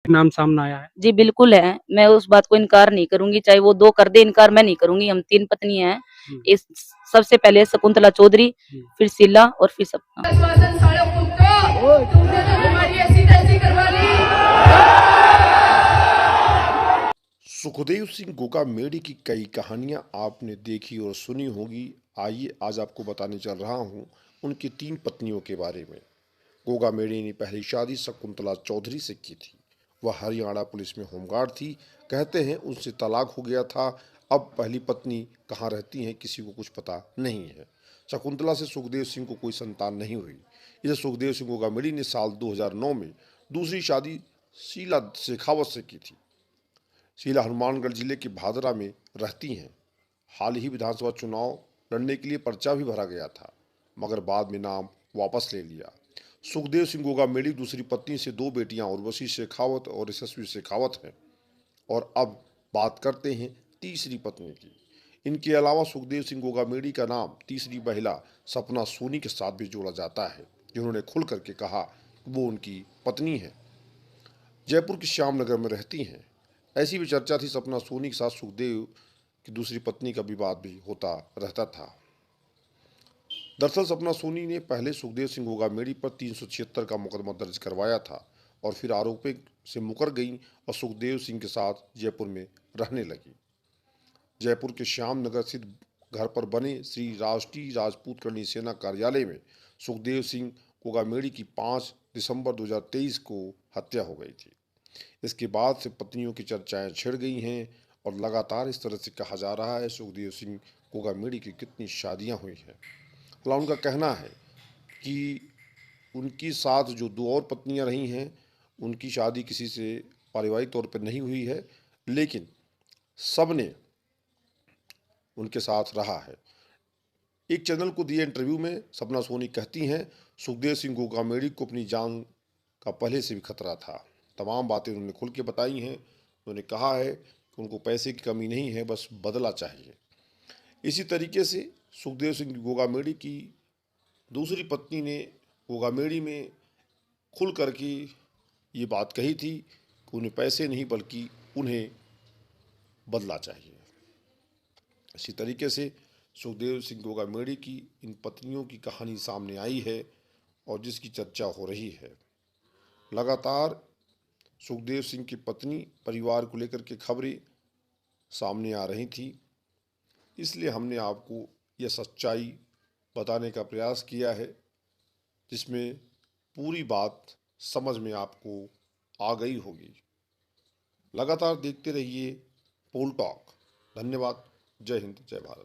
नाम सामने आया है। जी बिल्कुल है, मैं उस बात को इनकार नहीं करूंगी, चाहे वो 2 कर दे इनकार मैं नहीं करूंगी। हम 3 पत्नी हैं। इस सबसे पहले शकुंतला चौधरी, फिर शीला और फिर सपना। तुमने तो हमारी ऐसी तैसी करवा ली। सुखदेव सिंह गोगामेड़ी की कई कहानियां आपने देखी और सुनी होगी। आइए आज आपको बताने चल रहा हूं उनकी 3 पत्नियों के बारे में। गोगामेड़ी ने पहली शादी शकुंतला चौधरी से की थी। वह हरियाणा पुलिस में होमगार्ड थी। कहते हैं उनसे तलाक हो गया था। अब पहली पत्नी कहाँ रहती हैं किसी को कुछ पता नहीं है। शकुंतला से सुखदेव सिंह को कोई संतान नहीं हुई। इसे सुखदेव सिंह गोगामेड़ी ने साल 2009 में दूसरी शादी शीला शेखावत से की थी। शीला हनुमानगढ़ जिले के भादरा में रहती हैं। हाल ही विधानसभा चुनाव लड़ने के लिए पर्चा भी भरा गया था, मगर बाद में नाम वापस ले लिया। सुखदेव सिंह गोगामेड़ी दूसरी पत्नी से 2 बेटियां उर्वशी शेखावत और यशस्वी शेखावत हैं। और अब बात करते हैं तीसरी पत्नी की। इनके अलावा सुखदेव सिंह गोगामेड़ी का नाम तीसरी महिला सपना सोनी के साथ भी जोड़ा जाता है, जिन्होंने खुल करके कहा कि वो उनकी पत्नी है। जयपुर के श्यामनगर में रहती हैं। ऐसी भी चर्चा थी सपना सोनी के साथ सुखदेव की दूसरी पत्नी का विवाद भी होता रहता था। दरअसल सपना सोनी ने पहले सुखदेव सिंह गोगामेड़ी पर 376 का मुकदमा दर्ज करवाया था और फिर आरोपी से मुकर गई और सुखदेव सिंह के साथ जयपुर में रहने लगी। जयपुर के श्यामनगर स्थित घर पर बने श्री राष्ट्रीय राजपूत करणी सेना कार्यालय में सुखदेव सिंह गोगामेड़ी की 5 दिसंबर 2023 को हत्या हो गई थी। इसके बाद से पत्नियों की चर्चाएं छिड़ गई हैं और लगातार इस तरह से कहा जा रहा है सुखदेव सिंह गोगामेड़ी की कितनी शादियां हुई हैं। हालांकि उनका कहना है कि उनकी साथ जो 2 और पत्नियां रही हैं उनकी शादी किसी से पारिवारिक तौर पर नहीं हुई है, लेकिन सब ने उनके साथ रहा है। एक चैनल को दिए इंटरव्यू में सपना सोनी कहती हैं सुखदेव सिंह गोगामेड़ी को अपनी जान का पहले से भी खतरा था। तमाम बातें उन्होंने खुल के बताई हैं। उन्होंने कहा है कि उनको पैसे की कमी नहीं है, बस बदला चाहिए। इसी तरीके से सुखदेव सिंह गोगामेड़ी की दूसरी पत्नी ने गोगामेड़ी में खुल कर के ये बात कही थी कि उन्हें पैसे नहीं बल्कि उन्हें बदला चाहिए। इसी तरीके से सुखदेव सिंह गोगामेड़ी की इन पत्नियों की कहानी सामने आई है और जिसकी चर्चा हो रही है। लगातार सुखदेव सिंह की पत्नी परिवार को लेकर के खबरें सामने आ रही थी, इसलिए हमने आपको यह सच्चाई बताने का प्रयास किया है, जिसमें पूरी बात समझ में आपको आ गई होगी। लगातार देखते रहिए पोल टॉक। धन्यवाद। जय हिंद, जय भारत।